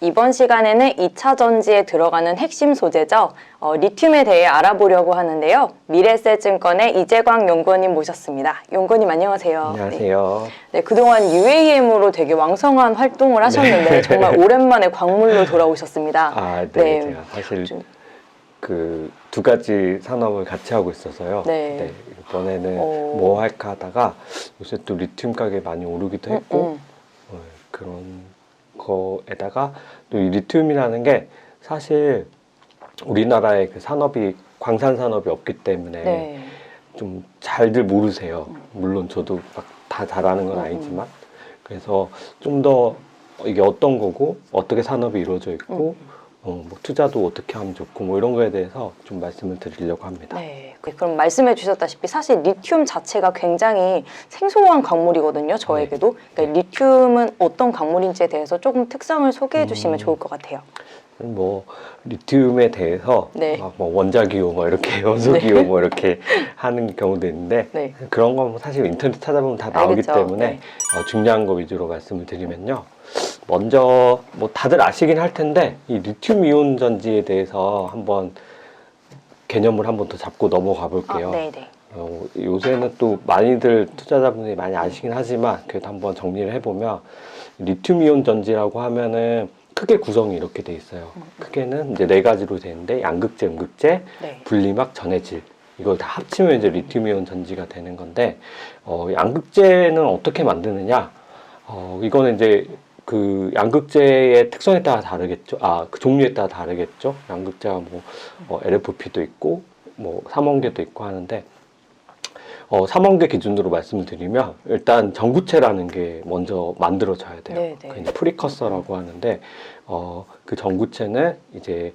이번 시간에는 2차 전지에 들어가는 핵심 소재죠. 리튬에 대해 알아보려고 하는데요. 미래에셋증권의 이재광 연구원님 모셨습니다. 연구원님 안녕하세요. 안녕하세요. 네, 그동안 UAM으로 되게 왕성한 활동을 하셨는데 정말 오랜만에 광물로 돌아오셨습니다. 네. 제가 사실 그 두 가지 산업을 같이 하고 있어서요. 네. 이번에는 뭐 할까 하다가 요새 또 리튬 가격이 많이 오르기도 했고 그런 거에다가 또 이 리튬이라는 게 사실 우리나라의 그 산업이 광산 산업이 없기 때문에 좀 잘들 모르세요. 물론 저도 막 다 잘하는 건 아니지만 그래서 좀 더 이게 어떤 거고 어떻게 산업이 이루어져 있고 뭐 투자도 어떻게 하면 좋고 뭐 이런 거에 대해서 좀 말씀을 드리려고 합니다. 네, 그럼 말씀해 주셨다시피 사실 리튬 자체가 굉장히 생소한 광물이거든요. 저에게도. 그러니까 리튬은 어떤 광물인지에 대해서 조금 특성을 소개해 주시면 좋을 것 같아요. 뭐 리튬에 대해서 뭐 원자기호 뭐 이렇게 원소기호 뭐 이렇게 하는 경우도 있는데 그런 건 사실 인터넷 찾아보면 다 나오기 때문에 중요한 거 위주로 말씀을 드리면요. 먼저 뭐 다들 아시긴 할 텐데 이 리튬 이온 전지에 대해서 한번 개념을 한번 더 잡고 넘어가 볼게요. 요새는 또 많이들 투자자분들이 많이 아시긴 하지만 그래도 한번 정리를 해보면 리튬 이온 전지라고 하면은 크게 구성이 이렇게 돼 있어요. 크게는 이제 네 가지로 되는데 양극재, 음극재, 분리막, 전해질 이걸 다 합치면 이제 리튬 이온 전지가 되는 건데 양극재는 어떻게 만드느냐? 이거는 이제 그 양극재의 특성에 따라 다르겠죠. 그 종류에 따라 다르겠죠. 양극재가 뭐 LFP도 있고 뭐 삼원계도 있고 하는데 삼원계 기준으로 말씀을 드리면 일단 전구체라는 게 먼저 만들어져야 돼요. 그 이제 프리커서라고 하는데 그 전구체는 이제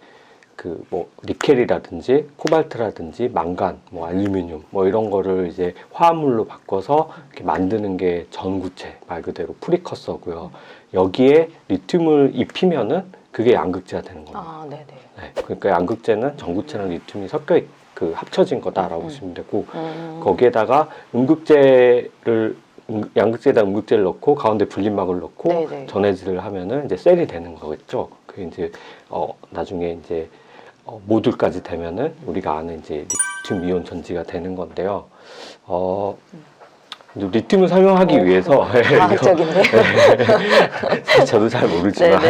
그 뭐 니켈이라든지 코발트라든지 망간, 뭐 알루미늄 뭐 이런 거를 이제 화합물로 바꿔서 이렇게 만드는 게 전구체 말 그대로 프리커서고요. 여기에 리튬을 입히면은 그게 양극재가 되는 겁니다. 그러니까 양극재는 전구체랑 리튬이 섞여 그 합쳐진 거다라고 보시면 되고 거기에다가 양극재에다 음극재를 넣고 가운데 분리막을 넣고 전해질을 하면은 이제 셀이 되는 거겠죠. 그 이제 나중에 이제 모듈까지 되면은 우리가 아는 이제 리튬 이온 전지가 되는 건데요. 리튬을 설명하기 위해서 과학적인데 저도 잘 모르지만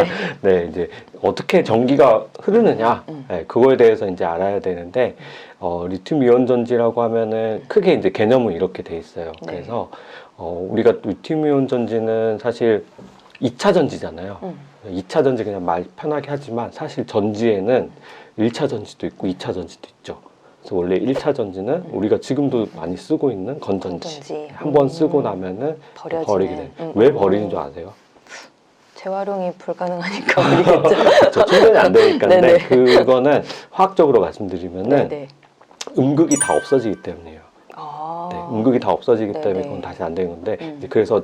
이제 어떻게 전기가 흐르느냐 그거에 대해서 이제 알아야 되는데 리튬 이온 전지라고 하면은 크게 이제 개념은 이렇게 돼 있어요. 그래서 우리가 리튬 이온 전지는 사실 2차 전지잖아요. 2차 전지 그냥 말 편하게 하지만 사실 전지에는 1차 전지도 있고 2차 전지도 있죠. 그래서 원래 1차 전지는 우리가 지금도 많이 쓰고 있는 건전지. 한번 쓰고 나면은 버리게 돼요. 왜 버리는 줄 아세요? 재활용이 불가능하니까 버리겠죠. 그렇죠. 충전이 안 되니까. 근데 그거는 화학적으로 말씀드리면은 음극이 다 없어지기 때문이에요. 음극이 다 없어지기 때문에 그건 다시 안 되는 건데 그래서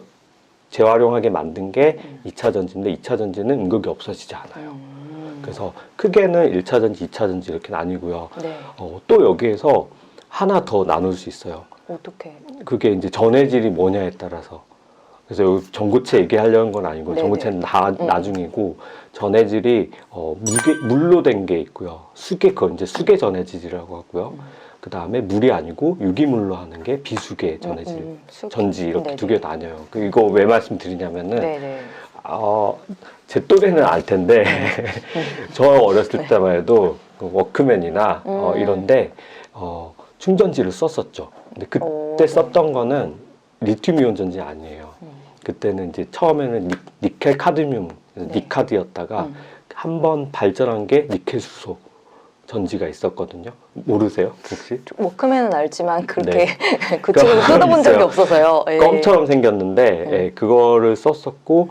재활용하게 만든 게 2차 전지인데 2차 전지는 음극이 없어지지 않아요. 그래서 크게는 1차 전지, 2차 전지 이렇게 나뉘고요. 또 여기에서 하나 더 나눌 수 있어요. 어떻게? 그게 이제 전해질이 뭐냐에 따라서. 그래서 여기 전구체 얘기하려는 건 아니고 전구체는 다 나중이고 전해질이 물로 된 게 있고요. 그건 이제 수계 전해질이라고 하고요. 그 다음에 물이 아니고 유기물로 하는 게 비수계 전해질, 전지 이렇게 두 개 나뉘어요. 이거 왜 말씀드리냐면은 제 또래는 알 텐데 저 어렸을 때만 해도 워크맨이나 이런데 충전지를 썼었죠. 근데 그때 썼던 거는 리튬 이온 전지 아니에요. 그때는 이제 처음에는 니켈 카드뮴, 니카드였다가 한번 발전한 게 니켈 수소 전지가 있었거든요. 모르세요 혹시? 워크맨은 알지만 그렇게 그쪽으로 뜯어본 적이 없어서요. 껌처럼 생겼는데 그거를 썼었고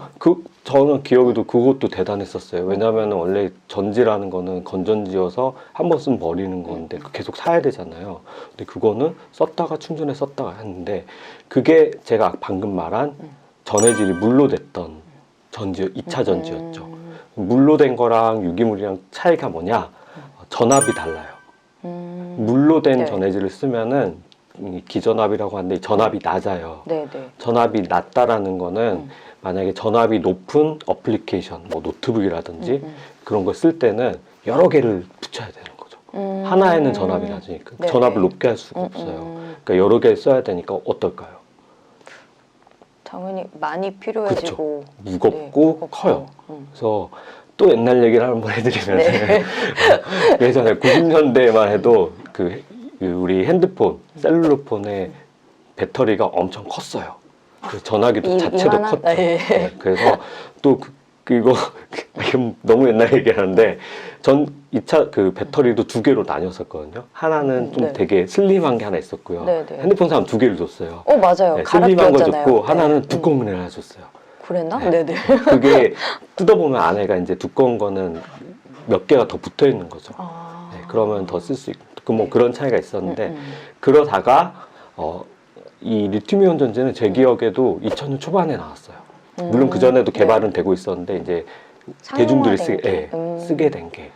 저는 기억에도 그것도 대단했었어요. 왜냐하면 원래 전지라는 거는 건전지여서 한 번 쓰면 버리는 건데 계속 사야 되잖아요. 근데 그거는 썼다가 충전해 썼다가 했는데 그게 제가 방금 말한 전해질이 물로 됐던 전지 2차 전지였죠. 물로 된 거랑 유기물이랑 차이가 뭐냐? 전압이 달라요. 물로 된 전해질을 쓰면은 기전압이라고 하는데 전압이 낮아요. 네네. 전압이 낮다라는 거는 만약에 전압이 높은 어플리케이션, 뭐 노트북이라든지 그런 걸 쓸 때는 여러 개를 붙여야 되는 거죠. 하나에는 전압이 낮으니까 네네. 전압을 높게 할 수가 없어요. 그러니까 여러 개 써야 되니까 어떨까요? 당연히 많이 필요해지고 무겁고 커요. 그래서 또 옛날 얘기를 한번 해드리면 네. 예전에 90년대만 해도 그 우리 핸드폰, 셀룰러폰의 배터리가 엄청 컸어요. 그 전화기도 자체도 컸죠. 네. 네, 그래서 또 이거 너무 옛날 얘기하는데 전 2차 그 배터리도 두 개로 나뉘었었거든요. 하나는 좀 네. 되게 슬림한 게 하나 있었고요. 네, 네. 핸드폰 사람 두 개를 줬어요. 맞아요. 네, 슬림한 거 갈아끼웠잖아요. 줬고 하나는 두꺼운 거 하나 줬어요. 그랬나? 네. 네네. 그게 뜯어보면 안에가 이제 두꺼운 거는 몇 개가 더 붙어 있는 거죠. 네, 그러면 더 쓸 수 있고 뭐 그런 차이가 있었는데 그러다가 이 리튬이온 전지는 제 기억에도 2000년 초반에 나왔어요. 물론 그 전에도 개발은 되고 있었는데 이제 대중들이 쓰게 된 게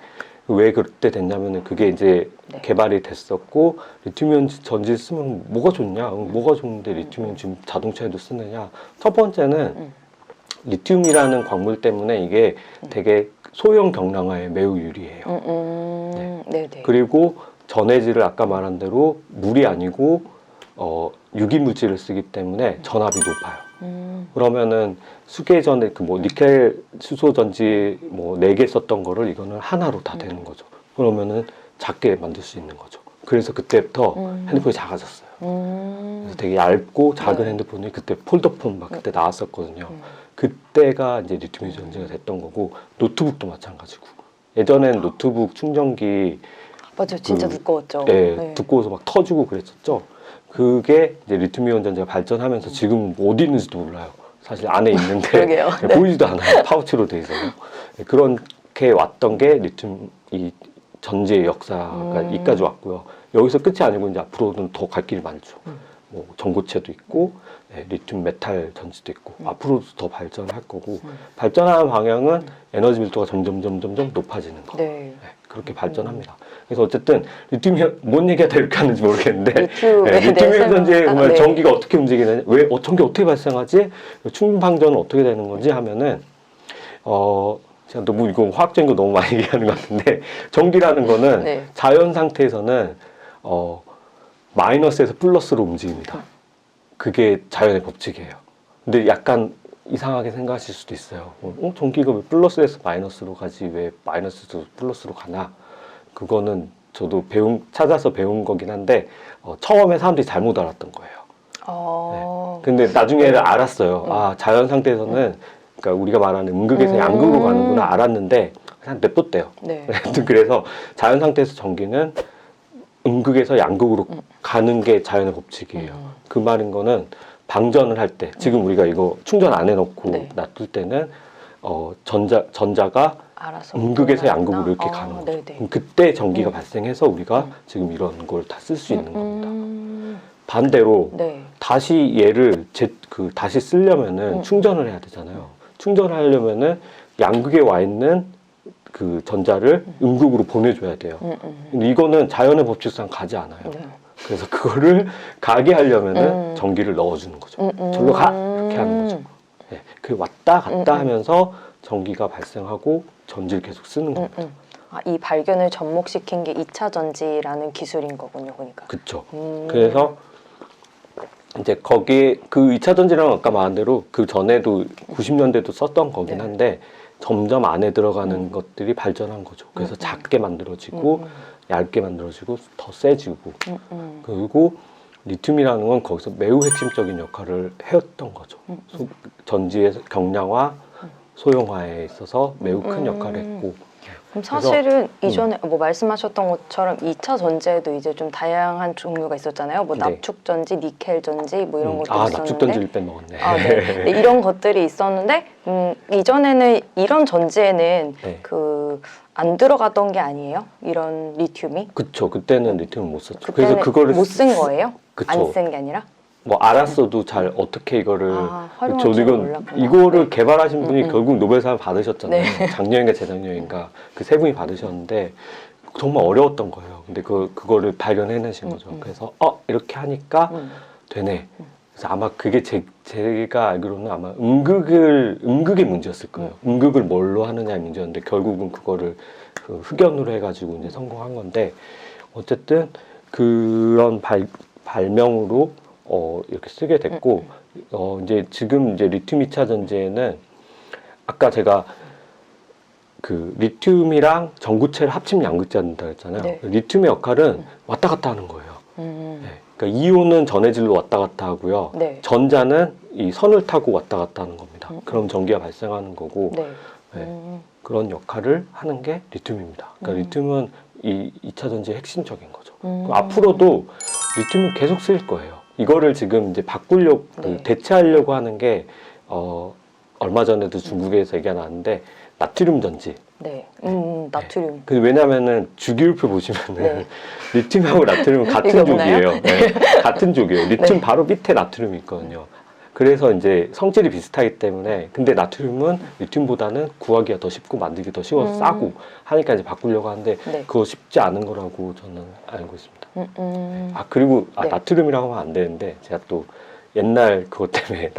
왜 그때 됐냐면은 그게 이제 개발이 됐었고 리튬이온 전지 쓰면 뭐가 좋냐? 뭐가 좋은데 리튬이온 지금 자동차에도 쓰느냐? 첫 번째는 리튬이라는 광물 때문에 이게 되게 소형 경량화에 매우 유리해요. 네. 그리고 전해질을 아까 말한 대로 물이 아니고 유기물질을 쓰기 때문에 전압이 높아요. 그러면은 수계전에 그 뭐 니켈 수소 전지 뭐 4개 썼던 거를 이거는 하나로 다 되는 거죠. 그러면은 작게 만들 수 있는 거죠. 그래서 그때부터 핸드폰이 작아졌어요. 그래서 되게 얇고 작은 핸드폰이 그때 폴더폰 막 그때 나왔었거든요. 그때가 이제 리튬이온 전지가 됐던 거고 노트북도 마찬가지고 예전엔 노트북 충전기 맞아요. 진짜 두꺼웠죠. 네, 두꺼워서 막 터지고 그랬었죠. 그게 이제 리튬이온 전지가 발전하면서 지금 어디 있는지도 몰라요. 사실 안에 있는데 그러게요. 네. 보이지도 않아요. 파우치로 돼 있어요. 그렇게 왔던 게 리튬 이 전지의 역사가 이까지 왔고요. 여기서 끝이 아니고 이제 앞으로는 더 갈 길이 많죠. 뭐 전고체도 있고 리튬 메탈 전지도 있고 앞으로도 더 발전할 거고 발전하는 방향은 에너지 밀도가 점점 높아지는 거. 네. 그렇게 발전합니다. 그래서 어쨌든 리튬이 뭔 얘기가 이렇게 하는지 모르겠는데 리튬에 리튬이온 전지에 보면 네. 전기가 어떻게 움직이느냐, 왜 전기 어떻게 발생하지, 충분 방전은 어떻게 되는 건지 하면은 제가 너무 이거 화학적인 거 너무 많이 얘기하는 것 같은데 전기라는 거는 네. 자연 상태에서는 마이너스에서 플러스로 움직입니다. 그게 자연의 법칙이에요. 근데 약간 이상하게 생각하실 수도 있어요. 전기가 왜 플러스에서 마이너스로 가지 왜 마이너스에서 플러스로 가나? 그거는 저도 찾아서 배운 거긴 한데 처음에 사람들이 잘못 알았던 거예요. 네. 근데 나중에 알았어요. 아, 자연 상태에서는 그러니까 우리가 말하는 음극에서 양극으로 가는구나 알았는데 그냥 냅뒀대요. 네. 그래서 자연 상태에서 전기는 음극에서 양극으로 가는 게 자연의 법칙이에요. 그 말인 거는 방전을 할 때, 지금 우리가 이거 충전 안 해놓고 놔둘 때는 전자가 알아서 음극에서 양극으로 이렇게 가는 거죠. 네네. 그럼 그때 전기가 발생해서 우리가 지금 이런 걸 다 쓸 수 있는 겁니다. 반대로 다시 얘를 다시 쓰려면은 충전을 해야 되잖아요. 충전을 하려면은 양극에 와 있는 그 전자를 음극으로 보내줘야 돼요. 근데 이거는 자연의 법칙상 가지 않아요. 그래서 그거를 가게 하려면은 전기를 넣어주는 거죠. 절로 가! 이렇게 하는 거죠. 네, 그 왔다 갔다 하면서 전기가 발생하고 전지를 계속 쓰는 겁니다. 이 발견을 접목시킨 게 2차 전지라는 기술인 거군요, 그러니까. 그렇죠. 그래서 이제 거기에 그 2차 전지랑 아까 말한 대로 그 전에도 90년대도 썼던 거긴 한데 점점 안에 들어가는 것들이 발전한 거죠. 그래서 작게 만들어지고 얇게 만들어지고 더 세지고 그리고 리튬이라는 건 거기서 매우 핵심적인 역할을 해왔던 거죠. 전지의 경량화, 소형화에 있어서 매우 큰 역할을 했고 그럼 사실은 이전에 뭐 말씀하셨던 것처럼 2차 전지에도 이제 좀 다양한 종류가 있었잖아요. 뭐 납축 전지, 니켈 전지 뭐 이런 것도 있었는데 납축 전지를 빼먹었네. 네, 이런 것들이 있었는데 이전에는 이런 전지에는 안 들어가던 게 아니에요? 이런 리튬이? 그쵸. 그때는 리튬을 못 썼죠. 그래서 그거를 못 쓴 거예요? 그쵸. 안 쓴 게 아니라? 뭐 알았어도 잘 어떻게 이거를 활용할지 몰랐구나. 이거를 개발하신 분이 결국 노벨상 받으셨잖아요. 작년인가 재작년인가 그 세 분이 받으셨는데 정말 어려웠던 거예요. 근데 그거를 발견해내신 거죠. 그래서 이렇게 하니까 되네. 그래서 아마 그게 제가 알기로는 아마 음극의 문제였을 거예요. 음극을 뭘로 하느냐의 문제였는데 결국은 그거를 그 흑연으로 해가지고 이제 성공한 건데 어쨌든 그런 발명으로 이렇게 쓰게 됐고 이제 지금 이제 리튬 2차 전지에는 아까 제가 그 리튬이랑 전구체를 합치면 양극재한다 했잖아요. 네. 리튬의 역할은 왔다 갔다 하는 거예요. 네. 그러니까 이온은 전해질로 왔다 갔다 하고요. 네. 전자는 이 선을 타고 왔다 갔다 하는 겁니다. 그럼 전기가 발생하는 거고 네. 네. 그런 역할을 하는 게 리튬입니다. 그러니까 리튬은 이 2차 전지의 핵심적인 거죠. 앞으로도 리튬은 계속 쓰일 거예요. 이거를 지금 이제 바꾸려고 네. 대체하려고 하는 게 얼마 전에도 중국에서 얘기가 나왔는데 나트륨 전지. 네. 나트륨. 네. 왜냐면은 주기율표 보시면은 네. 리튬하고 나트륨은 같은 족이에요. 네. 같은 족이에요. 리튬 네. 바로 밑에 나트륨이 있거든요. 그래서 이제 성질이 비슷하기 때문에 근데 나트륨은 리튬보다는 구하기가 더 쉽고 만들기 더 쉬워서 싸고 하니까 이제 바꾸려고 하는데 네. 그거 쉽지 않은 거라고 저는 알고 있습니다. 그리고 네. 나트륨이라고 하면 안 되는데 제가 또 옛날 그것 때문에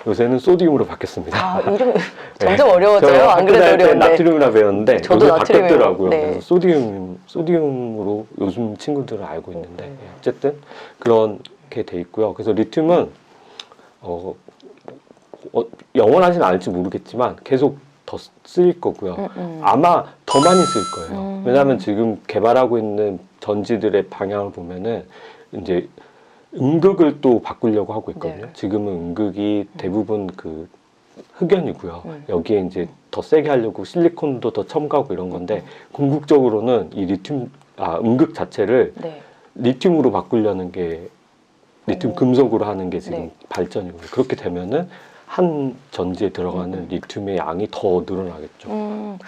요새는 소디움으로 바뀌었습니다. 이름이 점점 어려워져요. 안 그래도 어려운데. 나트륨이라 배웠는데 저도 요새 나트륨이요. 바뀌었더라고요. 네. 그래서 소디움으로 요즘 친구들은 알고 있는데 어쨌든 그렇게 돼 있고요. 그래서 리튬은 영원하진 않을지 모르겠지만 계속 더 쓰일 거고요. 아마 더 많이 쓸 거예요. 왜냐하면 지금 개발하고 있는 전지들의 방향을 보면은 이제 음극을 또 바꾸려고 하고 있거든요. 네. 지금은 음극이 대부분 그 흑연이고요. 여기에 이제 더 세게 하려고 실리콘도 더 첨가하고 이런 건데 궁극적으로는 이 음극 자체를 네. 리튬으로 바꾸려는 게 리튬 금속으로 하는 게 지금 네. 발전이고요. 그렇게 되면은 한 전지에 들어가는 리튬의 양이 더 늘어나겠죠.